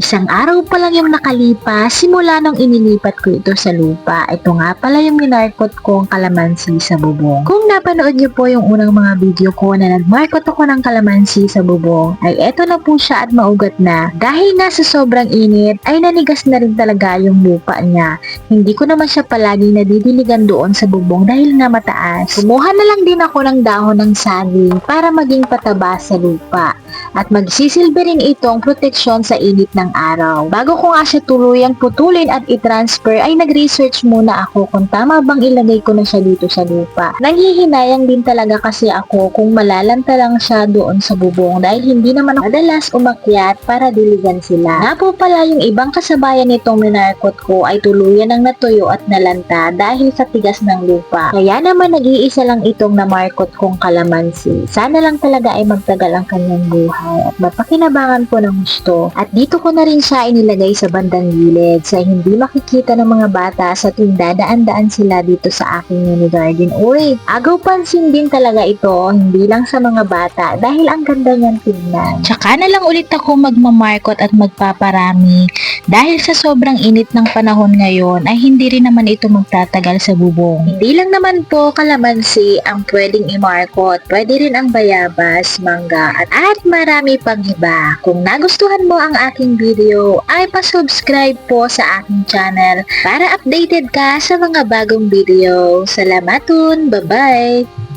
Isang araw pa lang yung nakalipas simula nang inilipat ko ito sa lupa. Ito nga pala yung minarkot kong kalamansi sa bubong. Kung napanood niyo po yung unang mga video ko na nagmarkot ako ng kalamansi sa bubong, ay eto na po siya at maugat na. Dahil nga sa sobrang init, ay nanigas na rin talaga yung lupa niya. Hindi ko naman siya palaging nadidiligan doon sa bubong dahil nga mataas. Kumuha na lang din ako ng dahon ng saging para maging pataba sa lupa. At magsisilbi rin itong proteksyon sa init ng araw. Bago ko nga siya tuluyang putulin at i-transfer ay nag-research muna ako kung tama bang ilagay ko na siya dito sa lupa. Nanghihinayang din talaga kasi ako kung malalanta lang siya doon sa bubong dahil hindi naman ako madalas umakyat para diligan sila. Nga po pala yung ibang kasabayan nitong minarkot ko ay tuluyan ng natuyo at nalanta dahil sa tigas ng lupa. Kaya naman nag-iisa lang itong namarkot kong kalamansi. Sana lang talaga ay magtagal ang kanyang buhay at mapakinabangan ko ng gusto. At dito ko na rin siya inilagay sa bandang gilid sa hindi makikita ng mga bata sa tuwing dadaan-daan sila dito sa aking mini garden. Uy, agaw pansin din talaga ito, hindi lang sa mga bata dahil ang ganda niyan tingnan. Tsaka na lang ulit ako magmamarkot at magpaparami dahil sa sobrang init ng panahon ngayon ay hindi rin naman ito magtatagal sa bubong. Hindi lang naman po kalamansi ang pwedeng imarkot, pwede rin ang bayabas, mangga at marami pang iba. Kung nagustuhan mo ang aking video ay pa-subscribe po sa aking channel para updated ka sa mga bagong video. Salamatun! Bye-bye!